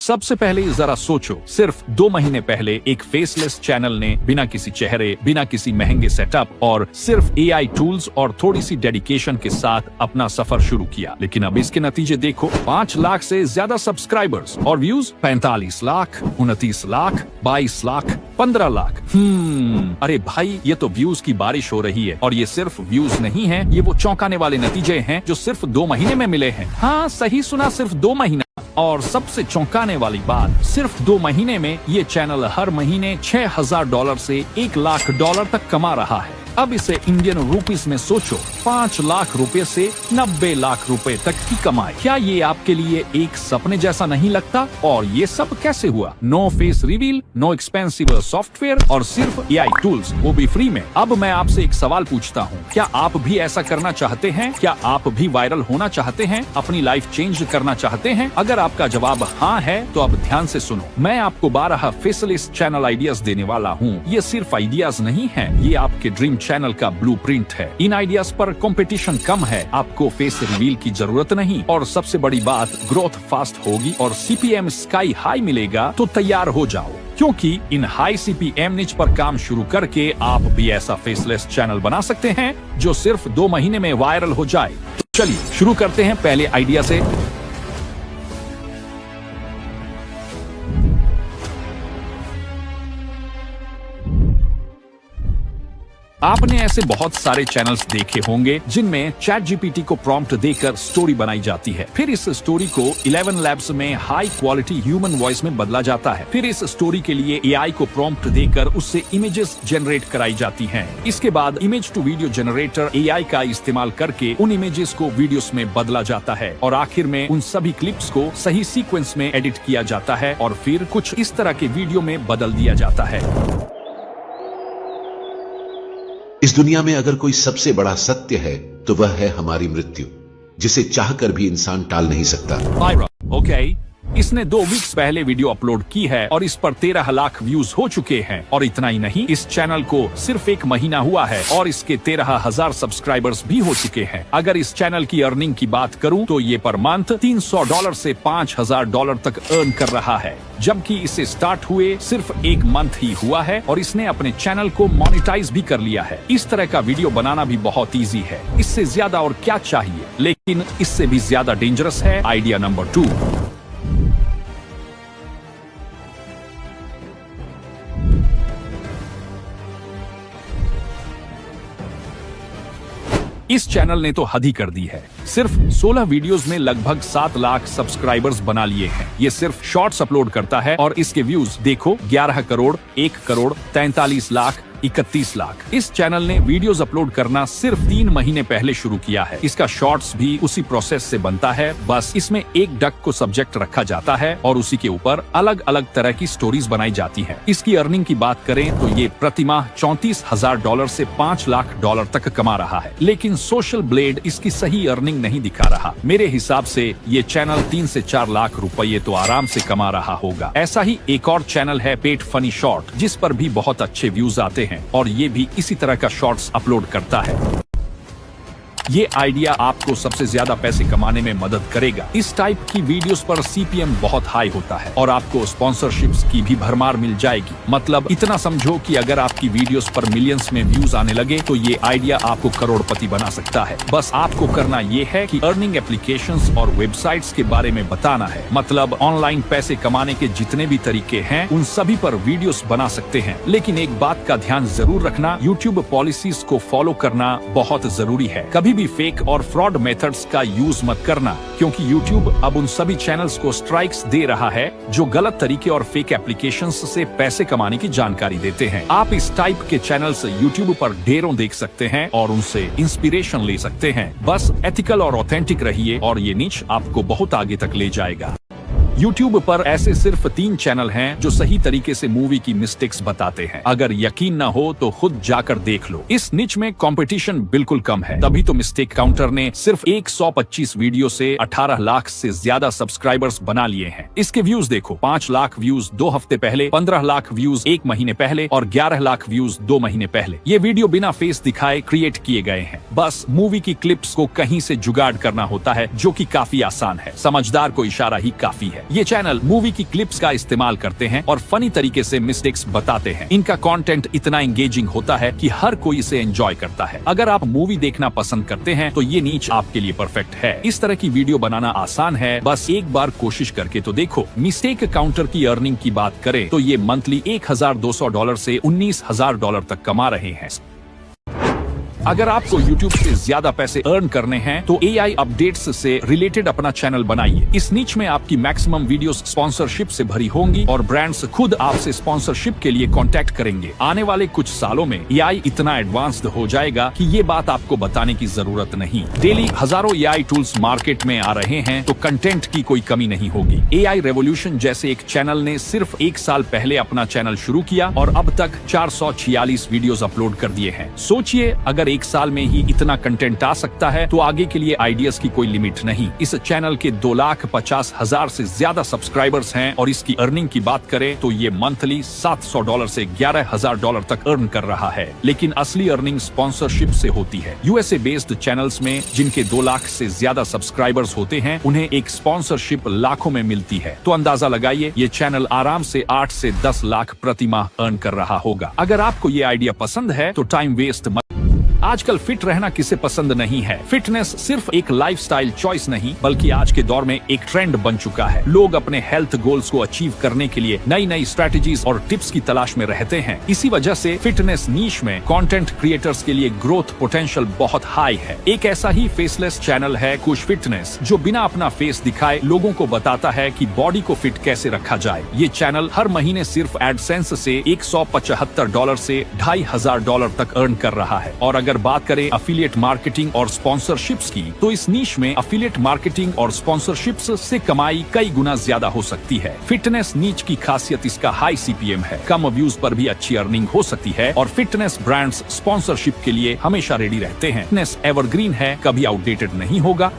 सबसे पहले जरा सोचो, सिर्फ 2 महीने पहले एक फेसलेस चैनल ने बिना किसी चेहरे, बिना किसी महंगे सेटअप और सिर्फ AI टूल्स और थोड़ी सी डेडिकेशन के साथ अपना सफर शुरू किया। लेकिन अब इसके नतीजे देखो, 5 लाख से ज्यादा सब्सक्राइबर्स और व्यूज 45 लाख, 29 लाख, 22 लाख, 15 लाख। अरे भाई, ये तो व्यूज की बारिश हो रही है। और ये सिर्फ व्यूज नहीं है, ये वो चौंकाने वाले नतीजे हैं जो सिर्फ 2 महीने में मिले हैं। हाँ, सही सुना, सिर्फ 2 महीना। और सबसे चौंकाने वाली बात, सिर्फ 2 महीने में ये चैनल हर महीने $6,000 से $1,00,000 तक कमा रहा है। अब इसे इंडियन रुपीस में सोचो, 5 लाख रुपए से 90 लाख रुपए तक की कमाई। क्या ये आपके लिए एक सपने जैसा नहीं लगता? और ये सब कैसे हुआ? No face reveal, no expensive software और सिर्फ AI टूल्स, वो भी फ्री में। अब मैं आपसे एक सवाल पूछता हूँ, क्या आप भी ऐसा करना चाहते हैं? क्या आप भी वायरल होना चाहते हैं? अपनी लाइफ चेंज करना चाहते हैं? अगर आपका जवाब हाँ है तो अब ध्यान से सुनो। मैं आपको 12 फेसलेस चैनल आइडियाज देने वाला हूँ। ये सिर्फ आइडियाज नहीं है, ये आपके ड्रीम चैनल का ब्लूप्रिंट है। इन आइडियाज पर कंपटीशन कम है, आपको फेस रिवील की जरूरत नहीं, और सबसे बड़ी बात, ग्रोथ फास्ट होगी और CPM स्काई हाई मिलेगा। तो तैयार हो जाओ, क्योंकि इन हाई CPM निच पर काम शुरू करके आप भी ऐसा फेसलेस चैनल बना सकते हैं जो सिर्फ 2 महीने में वायरल हो जाए। तो चलिए शुरू करते हैं पहले आइडिया से। आपने ऐसे बहुत सारे चैनल्स देखे होंगे जिनमें ChatGPT को प्रॉम्प्ट देकर स्टोरी बनाई जाती है। फिर इस स्टोरी को 11 लैब्स में हाई क्वालिटी ह्यूमन वॉइस में बदला जाता है। फिर इस स्टोरी के लिए AI को प्रॉम्प्ट देकर उससे इमेजेस जनरेट कराई जाती हैं। इसके बाद image to video generator AI का इस्तेमाल करके उन इमेजेस को वीडियोस में बदला जाता है और आखिर में उन सभी क्लिप्स को सही सीक्वेंस में एडिट किया जाता है और फिर कुछ इस तरह के वीडियो में बदल दिया जाता है। इस दुनिया में अगर कोई सबसे बड़ा सत्य है तो वह है हमारी मृत्यु, जिसे चाहकर भी इंसान टाल नहीं सकता। ओके, इसने 2 वीक्स पहले वीडियो अपलोड की है और इस पर 13 लाख व्यूज हो चुके हैं। और इतना ही नहीं, इस चैनल को सिर्फ 1 महीना हुआ है और इसके 13,000 सब्सक्राइबर्स भी हो चुके हैं। अगर इस चैनल की अर्निंग की बात करूं तो ये पर मंथ $300 से $5,000 तक अर्न कर रहा है, जबकि इसे स्टार्ट हुए सिर्फ 1 मंथ ही हुआ है और इसने अपने चैनल को मोनेटाइज भी कर लिया है। इस तरह का वीडियो बनाना भी बहुत इजी है, इससे ज्यादा और क्या चाहिए। लेकिन इससे भी ज्यादा डेंजरस है आइडिया नंबर 2। इस चैनल ने तो हद ही कर दी है। सिर्फ 16 वीडियोस में लगभग 7 लाख सब्सक्राइबर्स बना लिए हैं। ये सिर्फ शॉर्ट्स अपलोड करता है और इसके व्यूज देखो, 11 करोड़, 1 करोड़, 43 लाख, 31 लाख। इस चैनल ने वीडियोस अपलोड करना सिर्फ 3 महीने पहले शुरू किया है। इसका शॉर्ट्स भी उसी प्रोसेस से बनता है, बस इसमें एक डक को सब्जेक्ट रखा जाता है और उसी के ऊपर अलग अलग तरह की स्टोरीज बनाई जाती हैं। इसकी अर्निंग की बात करें तो ये प्रतिमाह $34,000 से $5,00,000 तक कमा रहा है। लेकिन सोशल ब्लेड इसकी सही अर्निंग नहीं दिखा रहा। मेरे हिसाब से ये चैनल 3 से 4 लाख रुपये तो आराम से कमा रहा होगा। ऐसा ही एक और चैनल है पेट फनी शॉर्ट, जिस पर भी बहुत अच्छे व्यूज आते हैं और ये भी इसी तरह का शॉर्ट्स अपलोड करता है। ये आइडिया आपको सबसे ज्यादा पैसे कमाने में मदद करेगा। इस टाइप की वीडियोस पर CPM बहुत हाई होता है और आपको स्पॉन्सरशिप्स की भी भरमार मिल जाएगी। मतलब इतना समझो कि अगर आपकी वीडियोस पर मिलियंस में व्यूज आने लगे तो ये आइडिया आपको करोड़पति बना सकता है। बस आपको करना ये है कि अर्निंग एप्लीकेशंस और वेबसाइट्स के बारे में बताना है। मतलब ऑनलाइन पैसे कमाने के जितने भी तरीके हैं उन सभी पर वीडियोस बना सकते हैं। लेकिन एक बात का ध्यान जरूर रखना, YouTube पॉलिसीज को फॉलो करना बहुत जरूरी है। कभी भी फेक और फ्रॉड मेथड्स का यूज मत करना, क्योंकि YouTube अब उन सभी चैनल्स को स्ट्राइक्स दे रहा है जो गलत तरीके और फेक एप्लीकेशंस से पैसे कमाने की जानकारी देते हैं। आप इस टाइप के चैनल्स YouTube पर ढेरों देख सकते हैं और उनसे इंस्पिरेशन ले सकते हैं। बस एथिकल और ऑथेंटिक रहिए और ये नीच आपको बहुत आगे तक ले जाएगा। YouTube पर ऐसे सिर्फ 3 चैनल हैं जो सही तरीके से मूवी की मिस्टेक्स बताते हैं। अगर यकीन ना हो तो खुद जाकर देख लो। इस निच में कंपटीशन बिल्कुल कम है, तभी तो मिस्टेक काउंटर ने सिर्फ 125 वीडियो से 18 लाख से ज्यादा सब्सक्राइबर्स बना लिए हैं। इसके व्यूज देखो, 5 लाख व्यूज 2 हफ्ते पहले, 15 लाख व्यूज 1 महीने पहले और 11 लाख व्यूज 2 महीने पहले। ये वीडियो बिना फेस दिखाए क्रिएट किए गए हैं। बस मूवी की क्लिप्स को कहीं से जुगाड़ करना होता है, जो कि काफी आसान है। समझदार को इशारा ही काफी है। ये चैनल मूवी की क्लिप्स का इस्तेमाल करते हैं और फनी तरीके से मिस्टेक्स बताते हैं। इनका कंटेंट इतना एंगेजिंग होता है कि हर कोई इसे एंजॉय करता है। अगर आप मूवी देखना पसंद करते हैं तो ये नीच आपके लिए परफेक्ट है। इस तरह की वीडियो बनाना आसान है, बस एक बार कोशिश करके तो देखो। मिस्टेक काउंटर की अर्निंग की बात करें तो ये मंथली $1,200 से $19,000 तक कमा रहे हैं। अगर आपको YouTube से ज्यादा पैसे अर्न करने हैं तो AI अपडेट्स से रिलेटेड अपना चैनल बनाइए। इस नीच में आपकी मैक्सिमम वीडियोस स्पॉन्सरशिप से भरी होंगी और ब्रांड्स खुद आपसे स्पॉन्सरशिप के लिए कांटेक्ट करेंगे। आने वाले कुछ सालों में AI इतना एडवांस्ड हो जाएगा कि ये बात आपको बताने की जरूरत नहीं। डेली हजारों AI टूल्स मार्केट में आ रहे हैं तो कंटेंट की कोई कमी नहीं होगी। AI रेवोल्यूशन जैसे एक चैनल ने सिर्फ 1 साल पहले अपना चैनल शुरू किया और अब तक 446 वीडियोस अपलोड कर दिए हैं। सोचिए, अगर 1 साल में ही इतना कंटेंट आ सकता है तो आगे के लिए आइडियाज की कोई लिमिट नहीं। इस चैनल के 2,50,000 से ज्यादा सब्सक्राइबर्स हैं और इसकी अर्निंग की बात करें तो ये मंथली $700 से $11,000 तक अर्न कर रहा है। लेकिन असली अर्निंग स्पॉन्सरशिप से होती है। USA बेस्ड चैनल्स में जिनके 2 लाख से ज्यादा सब्सक्राइबर्स होते हैं उन्हें एक स्पॉन्सरशिप लाखों में मिलती है। तो अंदाजा लगाइए, ये चैनल आराम से 8 से 10 लाख प्रति माह अर्न कर रहा होगा। अगर आपको ये आइडिया पसंद है तो टाइम वेस्ट मत। आजकल फिट रहना किसे पसंद नहीं है। फिटनेस सिर्फ एक लाइफस्टाइल चॉइस नहीं बल्कि आज के दौर में एक ट्रेंड बन चुका है। लोग अपने हेल्थ गोल्स को अचीव करने के लिए नई नई स्ट्रेटजीज और टिप्स की तलाश में रहते हैं। इसी वजह से फिटनेस नीश में कंटेंट क्रिएटर्स के लिए ग्रोथ पोटेंशियल बहुत हाई है। एक ऐसा ही फेसलेस चैनल है कुश फिटनेस, जो बिना अपना फेस दिखाए लोगों को बताता है कि बॉडी को फिट कैसे रखा जाए। ये चैनल हर महीने सिर्फ एडसेंस से $175 से $2,500 तक अर्न कर रहा है। और अगर बात करें एफिलिएट मार्केटिंग और स्पॉन्सरशिप्स की तो इस नीश में एफिलिएट मार्केटिंग और स्पॉन्सरशिप्स से कमाई कई गुना ज्यादा हो सकती है। फिटनेस नीच की खासियत इसका हाई CPM है। कम व्यूज पर भी अच्छी अर्निंग हो सकती है और फिटनेस ब्रांड्स स्पॉन्सरशिप के लिए हमेशा रेडी रहते हैं। फिटनेस एवरग्रीन है, कभी आउटडेटेड नहीं होगा।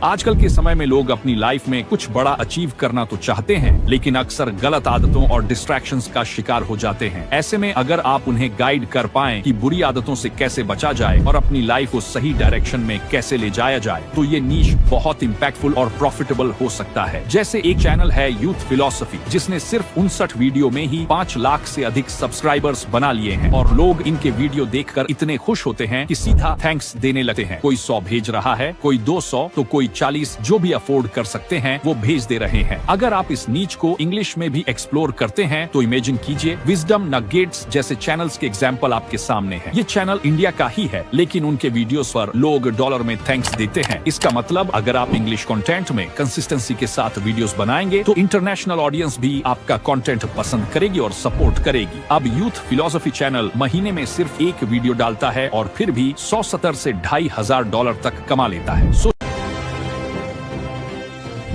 आजकल के समय में लोग अपनी लाइफ में कुछ बड़ा अचीव करना तो चाहते हैं, लेकिन अक्सर गलत आदतों और डिस्ट्रैक्शंस का शिकार हो जाते हैं। ऐसे में अगर आप उन्हें गाइड कर पाएं कि बुरी आदतों से कैसे बचा जाए और अपनी लाइफ को सही डायरेक्शन में कैसे ले जाया जाए, तो ये नीश बहुत इम्पैक्टफुल और प्रॉफिटेबल हो सकता है। जैसे एक चैनल है यूथ फिलॉसफी, जिसने सिर्फ 59 वीडियो में ही 5 लाख से अधिक सब्सक्राइबर्स बना लिए हैं और लोग इनके वीडियो देखकर इतने खुश होते हैं कि सीधा थैंक्स देने लगते हैं। कोई 100 भेज रहा है, कोई 200 तो कोई 40, जो भी अफोर्ड कर सकते हैं वो भेज दे रहे हैं। अगर आप इस नीच को इंग्लिश में भी एक्सप्लोर करते हैं तो इमेजिन कीजिए, विजडम नगेट्स जैसे चैनल्स के एग्जांपल आपके सामने हैं। ये चैनल इंडिया का ही है, लेकिन उनके वीडियोस पर लोग डॉलर में थैंक्स देते हैं। इसका मतलब अगर आप इंग्लिश कंटेंट में कंसिस्टेंसी के साथ वीडियोस बनाएंगे तो इंटरनेशनल ऑडियंस भी आपका कंटेंट पसंद करेगी और सपोर्ट करेगी। अब यूथ फिलॉसफी चैनल महीने में सिर्फ 1 वीडियो डालता है और फिर भी $170 से $2,500 तक कमा लेता है।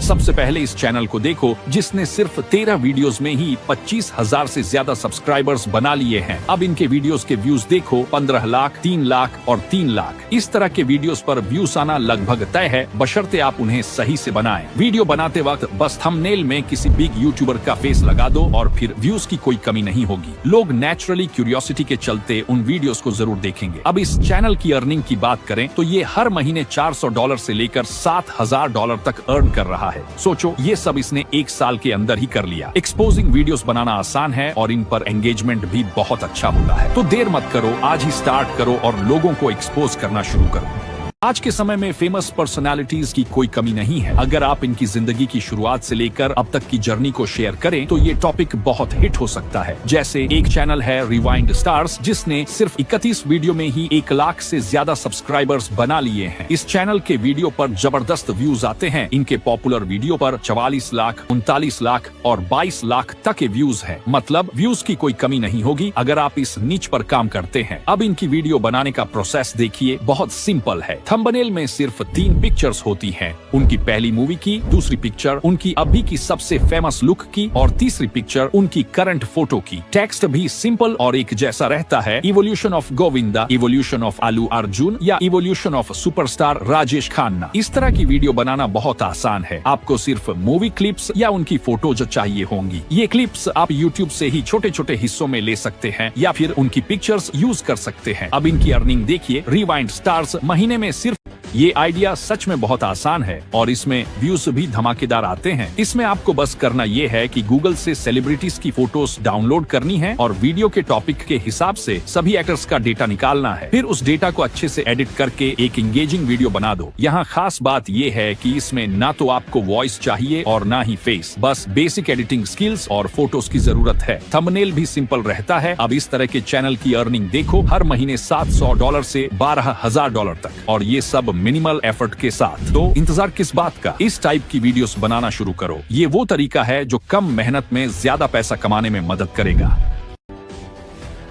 सबसे पहले इस चैनल को देखो, जिसने सिर्फ 13 वीडियोस में ही 25,000 से ज्यादा सब्सक्राइबर्स बना लिए हैं। अब इनके वीडियोस के व्यूज देखो, 15 लाख, 3 लाख और 3 लाख। इस तरह के वीडियोस पर व्यूज आना लगभग तय है, बशर्ते आप उन्हें सही से बनाएं। वीडियो बनाते वक्त बस थंबनेल में किसी बिग यूट्यूबर का फेस लगा दो और फिर व्यूज की कोई कमी नहीं होगी। लोग नेचुरली क्यूरियोसिटी के चलते उन वीडियोस को जरूर देखेंगे। अब इस चैनल की अर्निंग की बात करें तो ये हर महीने $400 से लेकर $7,000 तक अर्न कर रहा है। सोचो, ये सब इसने 1 साल के अंदर ही कर लिया। एक्सपोजिंग वीडियोस बनाना आसान है और इन पर एंगेजमेंट भी बहुत अच्छा होता है। तो देर मत करो, आज ही स्टार्ट करो और लोगों को एक्सपोज करना शुरू करो। आज के समय में फेमस पर्सनालिटीज की कोई कमी नहीं है। अगर आप इनकी जिंदगी की शुरुआत से लेकर अब तक की जर्नी को शेयर करें तो ये टॉपिक बहुत हिट हो सकता है। जैसे एक चैनल है रिवाइंड स्टार्स, जिसने सिर्फ 31 वीडियो में ही 1 लाख से ज्यादा सब्सक्राइबर्स बना लिए हैं। इस चैनल के वीडियो पर जबरदस्त व्यूज आते हैं। इनके पॉपुलर वीडियो पर 44 लाख, 39 लाख और 22 लाख तक के व्यूज हैं। मतलब व्यूज की कोई कमी नहीं होगी अगर आप इस नीच पर काम करते हैं। अब इनकी वीडियो बनाने का प्रोसेस देखिए, बहुत सिंपल है। थंबनेल में सिर्फ 3 पिक्चर्स होती हैं। उनकी पहली मूवी की, दूसरी पिक्चर उनकी अभी की सबसे फेमस लुक की और तीसरी पिक्चर उनकी करंट फोटो की। टेक्स्ट भी सिंपल और एक जैसा रहता है। Evolution of Govinda, evolution of Allu Arjun या evolution of superstar Rajesh Khanna. इस तरह की वीडियो बनाना बहुत आसान है। आपको सिर्फ मूवी क्लिप्स या उनकी फोटोज चाहिए होंगी। ये क्लिप्स आप यूट्यूब से ही छोटे छोटे हिस्सों में ले सकते हैं या फिर उनकी पिक्चर्स यूज कर सकते हैं। अब इनकी अर्निंग देखिए। रिवाइंड स्टार्स महीने में सिर्फ ये आइडिया सच में बहुत आसान है और इसमें व्यूज भी धमाकेदार आते हैं। इसमें आपको बस करना ये है कि गूगल से सेलिब्रिटीज की फोटोज डाउनलोड करनी है और वीडियो के टॉपिक के हिसाब से सभी एक्टर्स का डेटा निकालना है। फिर उस डेटा को अच्छे से एडिट करके एक एंगेजिंग वीडियो बना दो। यहाँ खास बात ये है कि इसमें ना तो आपको वॉइस चाहिए और ना ही फेस, बस बेसिक एडिटिंग स्किल्स और फोटोज की जरूरत है। थंबनेल भी सिंपल रहता है। अब इस तरह के चैनल की अर्निंग देखो, हर महीने $700 से $12,000 तक, और ये सब मिनिमल एफर्ट के साथ। तो इंतजार किस बात का, इस टाइप की वीडियोस बनाना शुरू करो। ये वो तरीका है जो कम मेहनत में ज्यादा पैसा कमाने में मदद करेगा।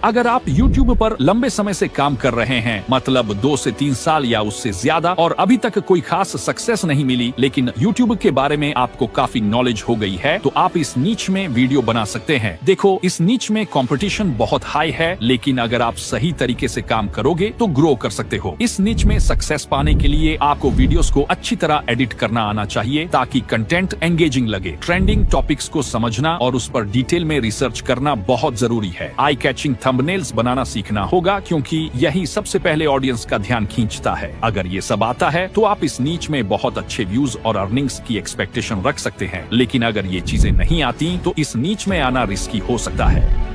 अगर आप YouTube पर लंबे समय से काम कर रहे हैं, मतलब 2 से 3 साल या उससे ज्यादा, और अभी तक कोई खास सक्सेस नहीं मिली, लेकिन YouTube के बारे में आपको काफी नॉलेज हो गई है, तो आप इस नीच में वीडियो बना सकते हैं। देखो, इस नीच में कंपटीशन बहुत हाई है, लेकिन अगर आप सही तरीके से काम करोगे तो ग्रो कर सकते हो। इस नीच में सक्सेस पाने के लिए आपको वीडियोस को अच्छी तरह एडिट करना आना चाहिए ताकि कंटेंट एंगेजिंग लगे। ट्रेंडिंग टॉपिक्स को समझना और उस पर डिटेल में रिसर्च करना बहुत जरूरी है। आई कैचिंग थंबनेल्स बनाना सीखना होगा, क्योंकि यही सबसे पहले ऑडियंस का ध्यान खींचता है। अगर ये सब आता है तो आप इस नीच में बहुत अच्छे व्यूज और अर्निंग्स की एक्सपेक्टेशन रख सकते हैं, लेकिन अगर ये चीजें नहीं आती तो इस नीच में आना रिस्की हो सकता है।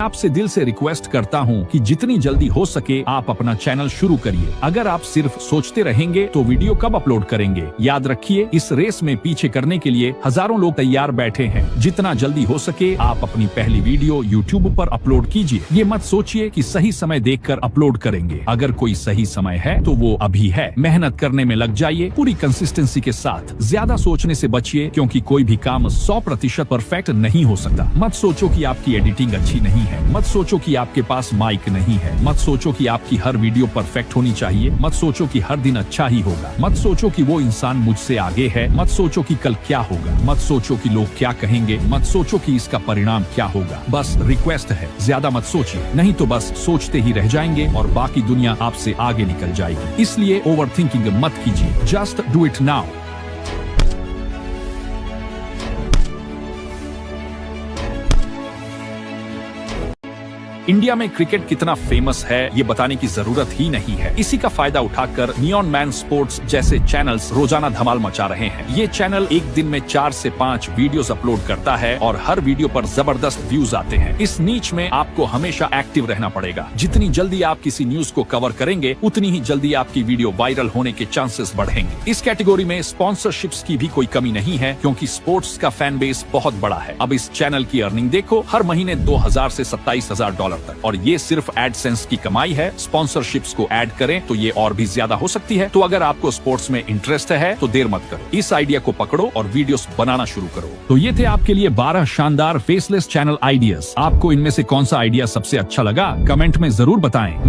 आपसे दिल से रिक्वेस्ट करता हूं कि जितनी जल्दी हो सके आप अपना चैनल शुरू करिए। अगर आप सिर्फ सोचते रहेंगे तो वीडियो कब अपलोड करेंगे? याद रखिए, इस रेस में पीछे करने के लिए हजारों लोग तैयार बैठे हैं। जितना जल्दी हो सके आप अपनी पहली वीडियो YouTube पर अपलोड कीजिए। ये मत सोचिए कि सही समय देखकर अपलोड करेंगे। अगर कोई सही समय है तो वो अभी है। मेहनत करने में लग जाइए पूरी कंसिस्टेंसी के साथ। ज्यादा सोचने से बचिए, क्योंकि कोई भी काम 100% परफेक्ट नहीं हो सकता। मत सोचो कि आपकी एडिटिंग अच्छी नहीं है, मत सोचो कि आपके पास माइक नहीं है, मत सोचो कि आपकी हर वीडियो परफेक्ट होनी चाहिए, मत सोचो कि हर दिन अच्छा ही होगा, मत सोचो कि वो इंसान मुझसे आगे है, मत सोचो कि कल क्या होगा, मत सोचो कि लोग क्या कहेंगे, मत सोचो कि इसका परिणाम क्या होगा। बस रिक्वेस्ट है, ज्यादा मत सोचिए, नहीं तो बस सोचते ही रह जाएंगे और बाकी दुनिया आपसे आगे निकल जाएगी। इसलिए ओवर थिंकिंग मत कीजिए, just do it now. India में क्रिकेट कितना फेमस है ये बताने की जरूरत ही नहीं है। इसी का फायदा उठाकर नियॉन मैन स्पोर्ट्स जैसे चैनल्स रोजाना धमाल मचा रहे हैं। ये चैनल एक दिन में 4 से 5 वीडियोस अपलोड करता है और हर वीडियो पर जबरदस्त व्यूज आते हैं। इस नीच में आपको हमेशा एक्टिव रहना पड़ेगा। जितनी जल्दी आप किसी न्यूज को कवर करेंगे, उतनी ही जल्दी आपकी वीडियो वायरल होने के चांसेस बढ़ेंगे। इस कैटेगरी में स्पॉन्सरशिप्स की भी कोई कमी नहीं है, क्योंकि स्पोर्ट्स का फैन बेस बहुत बड़ा है। अब इस चैनल की अर्निंग देखो, हर महीने $2,000 से $27,000 तक, और ये सिर्फ एडसेंस की कमाई है। स्पॉन्सरशिप्स को ऐड करें तो ये और भी ज्यादा हो सकती है। तो अगर आपको स्पोर्ट्स में इंटरेस्ट है तो देर मत करो, इस आइडिया को पकड़ो और वीडियोस बनाना शुरू करो। तो ये थे आपके लिए 12 शानदार फेसलेस चैनल आइडियाज। आपको इनमें से कौन सा आइडिया सबसे अच्छा लगा, कमेंट में जरूर बताएं।